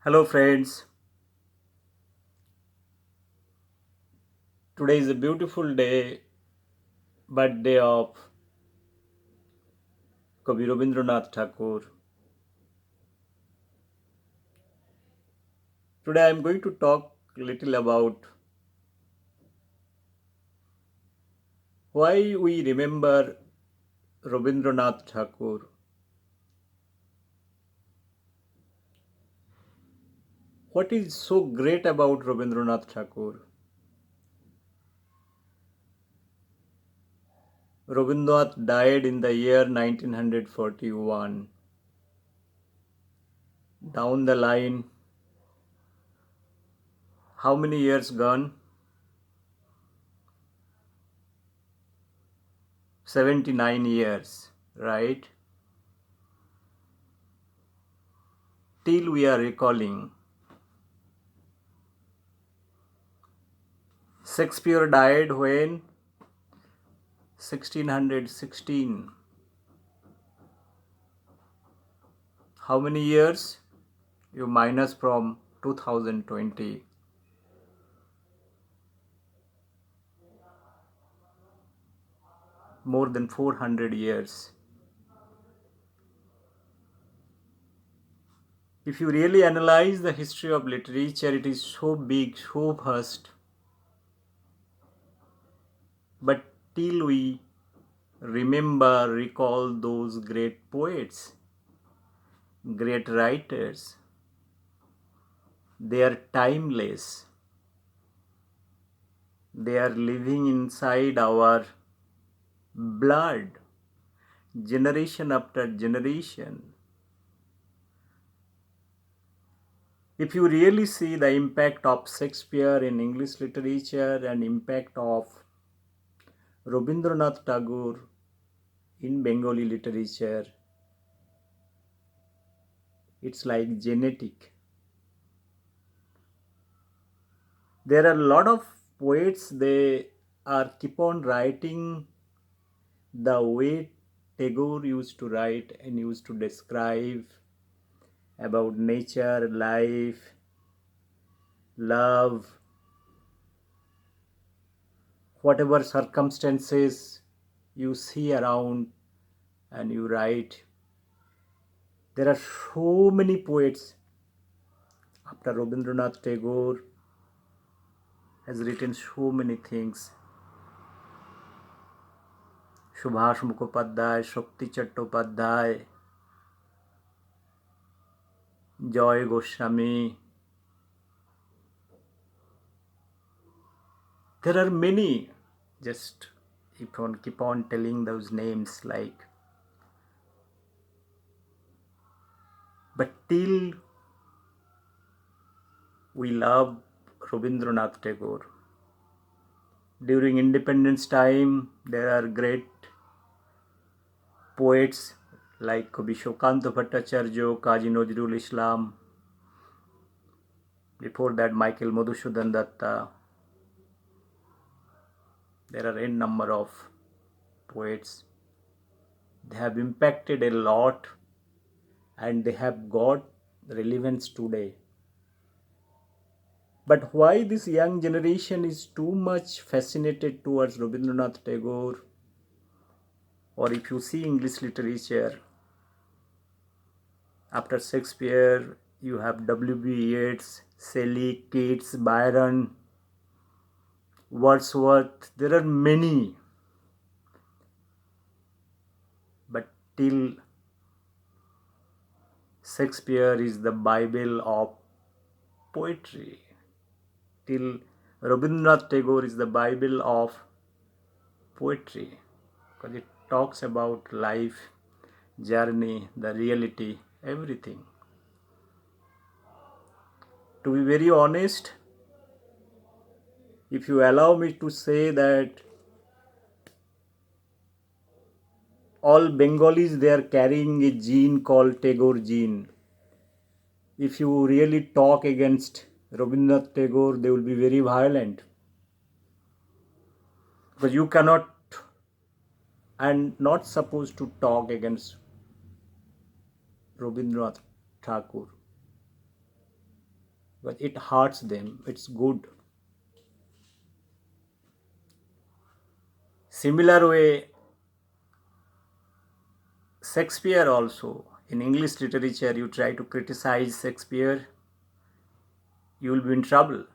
Hello, friends. Today is a beautiful day, birthday of Kavi Rabindranath Tagore. Today I am going to talk a little about why we remember Rabindranath Tagore. What is so great about Rabindranath Tagore? Rabindranath died in the year 1941. Down the line, how many years gone? 79 years, right? Till we are recalling. Shakespeare died when 1616. How many years? You minus from 2020. More than 400 years. If you really analyze the history of literature, it is so big, so vast. But till we remember, recall those great poets, great writers, they are timeless. They are living inside our blood, generation after generation. If you really see the impact of Shakespeare in English literature and impact of Rabindranath Tagore in Bengali literature, it's like genetic. There are a lot of poets, they are keep on writing the way Tagore used to write and used to describe about nature, life, love, whatever circumstances you see around and you write. There are so many poets after Rabindranath Tagore has written so many things. Subhash Mukhopadhyay, Shakti Chattopadhyay, Joy Goswami. There are many. Just keep on telling those names like. But till we love Rabindranath Tagore. During independence time, there are great poets like Kavi Shokant Bhattacharya, Kazi Nazrul Islam. Before that, Michael Madhusudan Datta. There are n number of poets. They have impacted a lot and they have got relevance today. But why this young generation is too much fascinated towards Rabindranath Tagore, or if you see English literature, after Shakespeare, you have W.B. Yeats, Shelley, Keats, Byron, Wordsworth. There are many. But till Shakespeare is the Bible of poetry. Till Rabindranath Tagore is the Bible of poetry. Because it talks about life, journey, the reality, everything. To be very honest, if you allow me to say that all Bengalis, they are carrying a gene called Tagore gene. If you really talk against Rabindranath Tagore, they will be very violent. Because you cannot and not supposed to talk against Rabindranath Tagore. but it hurts them. It's good. Similar way, Shakespeare also. In English literature, you try to criticize Shakespeare, you will be in trouble.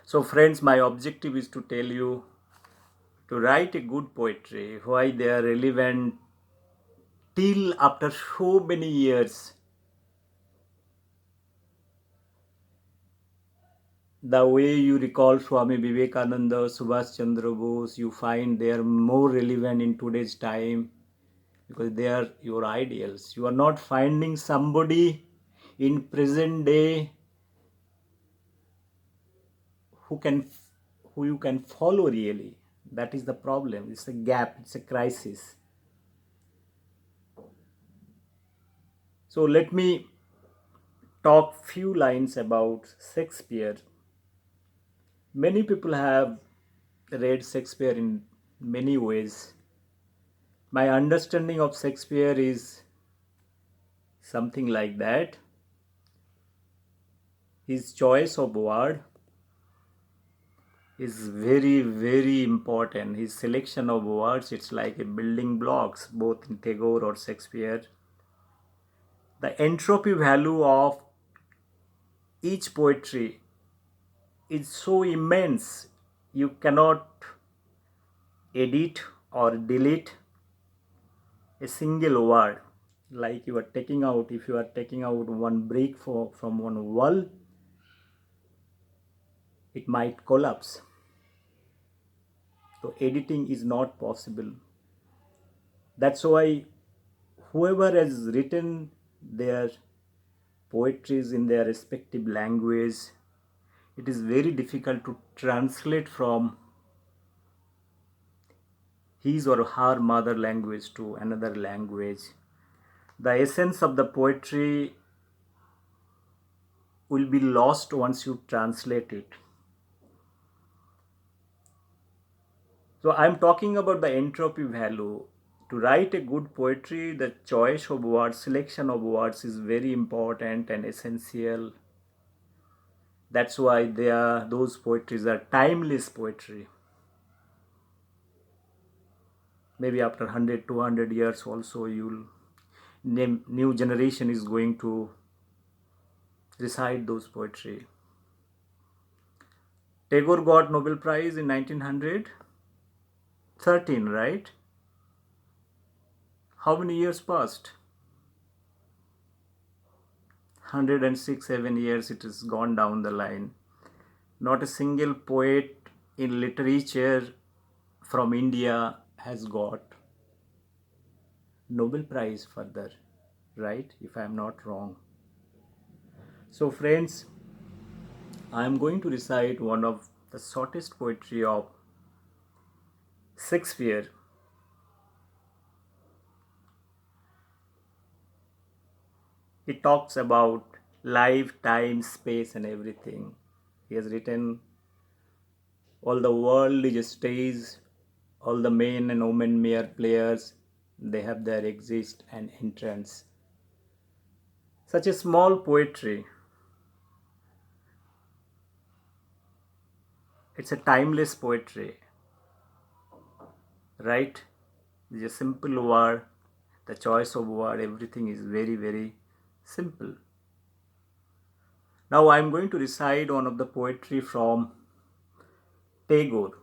So, friends, my objective is to tell you to write a good poetry, why they are relevant till after so many years. The way you recall Swami Vivekananda, Subhash Chandra Bose, you find they are more relevant in today's time because they are your ideals. You are not finding somebody in present day who can who you can follow really. That is the problem. It's a gap, it's a crisis. So let me talk few lines about Shakespeare. Many people have read Shakespeare in many ways. My understanding of Shakespeare is something like that. His choice of word is very, very important. His selection of words, it's like a building blocks, both in Tagore or Shakespeare. The entropy value of each poetry is so immense, you cannot edit or delete a single word. Like you are taking out, if you are taking out one brick from one wall, it might collapse. So editing is not possible. That's why whoever has written their poetries in their respective language, it is very difficult to translate from his or her mother language to another language. The essence of the poetry will be lost once you translate it. So I'm talking about the entropy value. To write a good poetry, the choice of words, selection of words is very important and essential. That's why those poetries are timeless poetry. Maybe after 100, 200 years also, new generation is going to recite those poetry. Tagore got Nobel Prize in 1913, right? How many years passed? 106, 7 years it has gone down the line. Not a single poet in literature from India has got Nobel Prize further, right? If I am not wrong. So, friends, I am going to recite one of the shortest poetry of Shakespeare. It talks about life, time, space, and everything. He has written all the world is a stage, all the men and women mere players, they have their exist and entrance. Such a small poetry. It's a timeless poetry, right? It's a simple word. The choice of word, everything is very, very simple. Now I am going to recite one of the poetry from Tagore,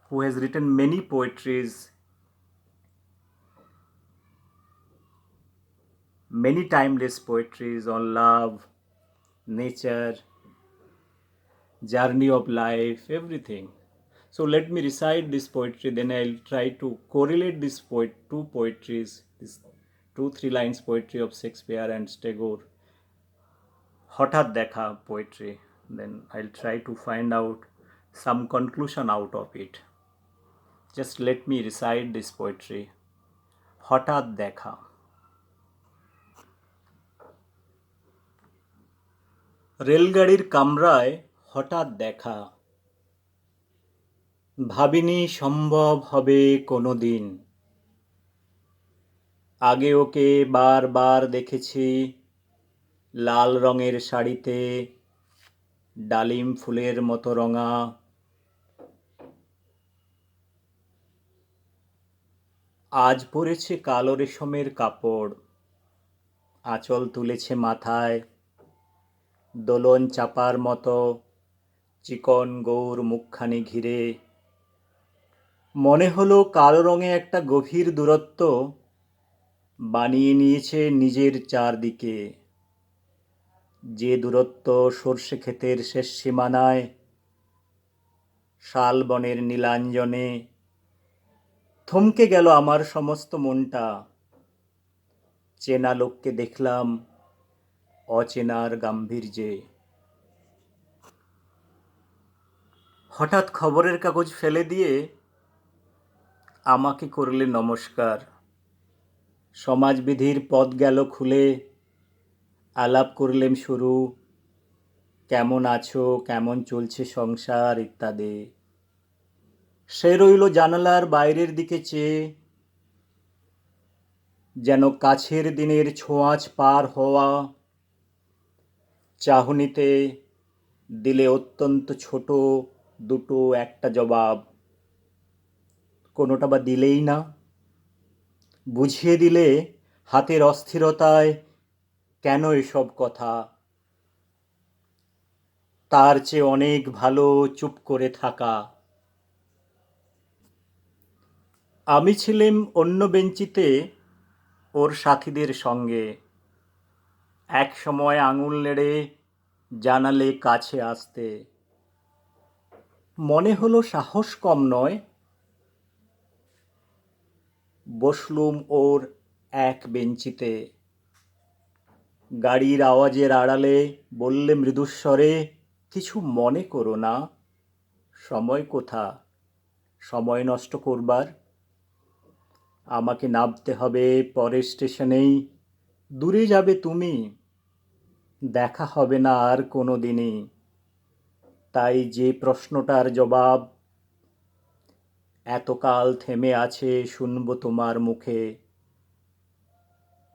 who has written many poetries, many timeless poetries on love, nature, journey of life, everything. So let me recite this poetry, then I'll try to correlate this two poetries, this 2-3 lines poetry of Shakespeare and Tagore, হঠাৎ দেখা poetry. Then I'll try to find out some conclusion out of it. Just let me recite this poetry. হঠাৎ দেখা. রেলগাড়ির কামরায় হঠাৎ দেখা, ভাবিনি সম্ভব হবে কোনো দিন। আগে ওকে বারবার দেখেছি লাল রঙের শাড়িতে, ডালিম ফুলের মতো রঙা। আজ পরেছে কালো রেশমের কাপড়, আঁচল তুলেছে মাথায়, দোলন চাপার মতো চিকন গৌর মুখখানি ঘিরে। মনে হলো কালো রঙে একটা গভীর দূরত্ব বানিয়ে নিয়েছে নিজের চারদিকে, যে দূরত্ব সর্ষে ক্ষেতের শেষ সীমানায়, শালবনের নীলাঞ্জনে। থমকে গেল আমার সমস্ত মনটা। চেনা লোককে দেখলাম অচেনার গাম্ভীর্যে। হঠাৎ খবরের কাগজ ফেলে দিয়ে আমাকে করলে নমস্কার। সমাজবিধির পথ গেল খুলে, আলাপ করলেম শুরু, কেমন আছো, কেমন চলছে সংসার ইত্যাদি। সে রইল জানালার বাইরের দিকে চেয়ে, যেন কাছের দিনের ছোঁয়াচ পার হওয়া। চাহনিতে দিলে অত্যন্ত ছোট দুটো একটা জবাব, কোনোটা বা দিলেই না। বুঝিয়ে দিলে হাতের অস্থিরতায় কেন এসব কথা। তার চেয়ে অনেক ভালো চুপ করে থাকা। আমি ছিলাম অন্য বেঞ্চিতে ওর সাথীদের সঙ্গে। এক সময় আঙুল নেড়ে জানালে কাছে আসতে। মনে হলো সাহস কম নয়। বসলুম ওর এক বেঞ্চিতে। গাড়ির আওয়াজের আড়ালে বললে মৃদুস্বরে, কিছু মনে করো না। সময় কোথা সময় নষ্ট করবার? আমাকে নামতে হবে পরের স্টেশনেই। দূরে যাবে তুমি, দেখা হবে না আর কোনো দিনই। তাই যে প্রশ্নটার জবাব এতকাল থেমে আছে শুনবো তোমার মুখে,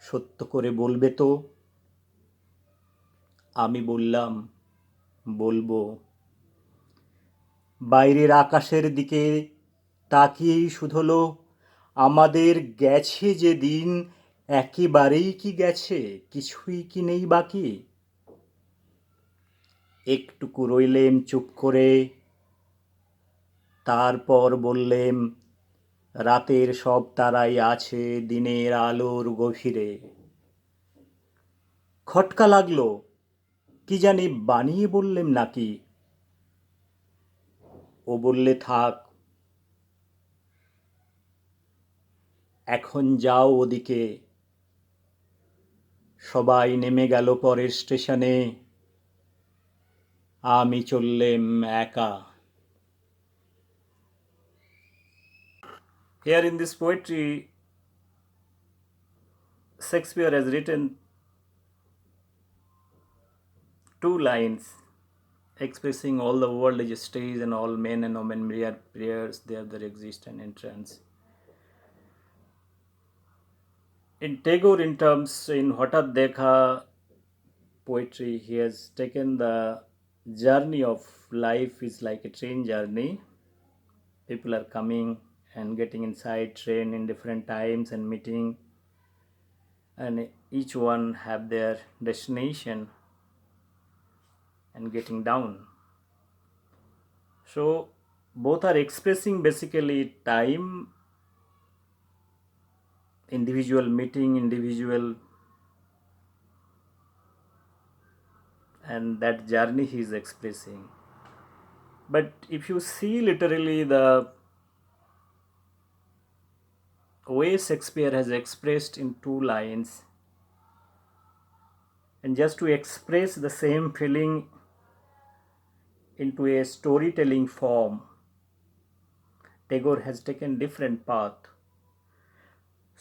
সত্য করে বলবে তো? আমি বললাম, বলবো। বাইরের আকাশের দিকে তাকিয়েই শুধলো, আমাদের গেছে যে দিন একেবারেই কি গেছে, কিছুই কি নেই বাকি। একটুকু রইলেম চুপ করে, তারপর বললেম, রাতের সব তারাই আছে দিনের আলোর গভীরে। খটকা লাগলো, কি জানি বানিয়ে বললেম নাকি। ও বললে, থাক, এখন যাও ওদিকে। সবাই নেমে গেল পরের স্টেশনে, আমি চললেম একা। Here in this poetry, Shakespeare has written two lines expressing all the world is a stage and all men and women mere prayers, they have their exist and entrance. In Tagore, in terms in Hatat Dekha poetry, he has taken the journey of life is like a train journey. People are coming and getting inside train in different times and meeting, and each one have their destination and getting down. So both are expressing basically time, individual meeting, individual, and that journey he is expressing. But if you see literally the way Shakespeare has expressed in two lines, and just to express the same feeling into a storytelling form, Tagore has taken different path.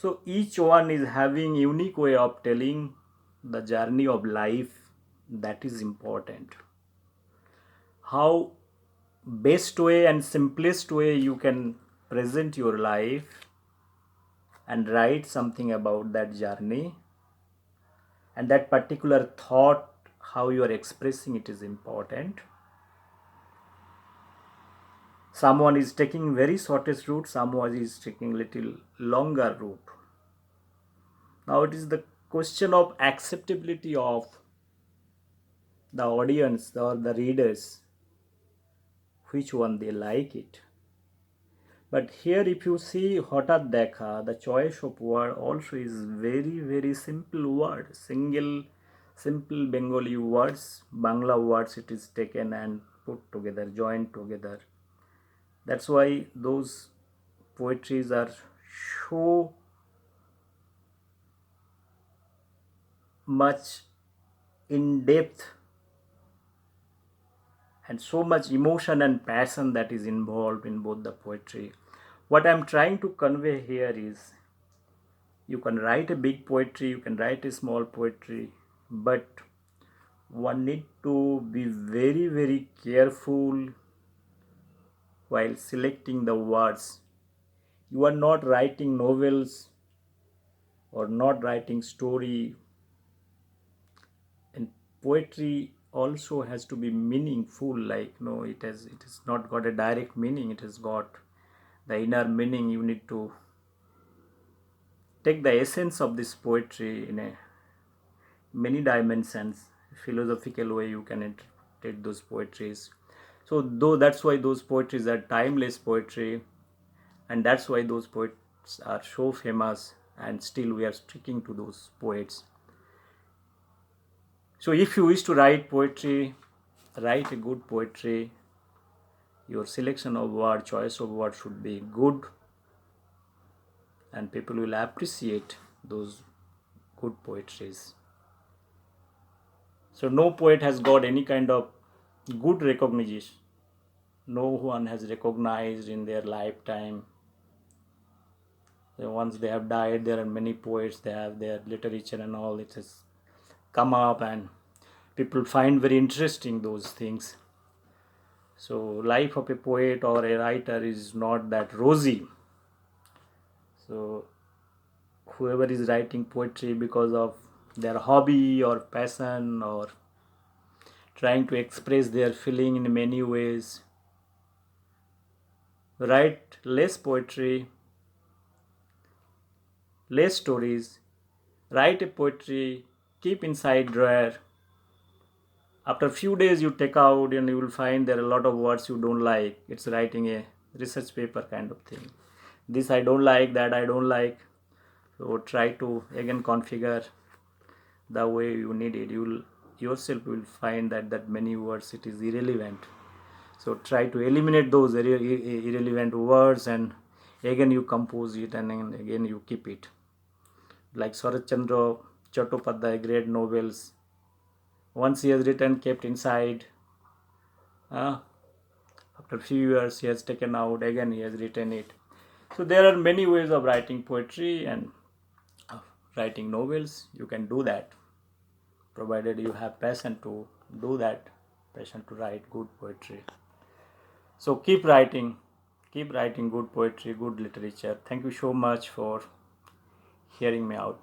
So each one is having unique way of telling the journey of life. That is important. How best way and simplest way you can present your life, and write something about that journey, and that particular thought, how you are expressing it is important. Someone is taking very shortest route, someone is taking little longer route. Now it is the question of acceptability of the audience or the readers, which one they like it. But here if you see Hotat Dekha, the choice of word also is very very simple word, single simple Bengali words, Bangla words it is taken and put together, joined together. That's why those poetries are so much in depth and so much emotion and passion that is involved in both the poetry. What I'm trying to convey here is you can write a big poetry, you can write a small poetry, but one need to be very very careful while selecting the words. You are not writing novels or not writing story, and poetry also has to be meaningful. Like no, it has not got a direct meaning, it has got the inner meaning. You need to take the essence of this poetry in a many dimensions, philosophical way you can interpret those poetries. So though that's why those poetries are timeless poetry, and that's why those poets are so famous, and still we are sticking to those poets. So if you wish to write poetry, write a good poetry. Your selection of word, choice of word should be good, and people will appreciate those good poetries. So no poet has got any kind of good recognition. No one has recognized in their lifetime. So once they have died, there are many poets, they have their literature and all, it has come up, and people find very interesting those things. So life of a poet or a writer is not that rosy. So whoever is writing poetry because of their hobby or passion or trying to express their feeling in many ways, write less poetry, less stories, write a poetry, keep inside drawer. After few days you take out and you will find there are a lot of words you don't like. It's writing a research paper kind of thing. This I don't like, that I don't like. So try to again configure the way you need it. You will yourself will find that many words it is irrelevant. So try to eliminate those irrelevant words, and again you compose it, and then again you keep it. Like Sarat Chandra Chattopadhyay, great novels. Once he has written, kept inside. Uh, After few years, he has taken out. Again, he has written it. So there are many ways of writing poetry and writing novels. You can do that, provided you have passion to do that, passion to write good poetry. So keep writing good poetry, good literature. Thank you so much for hearing me out.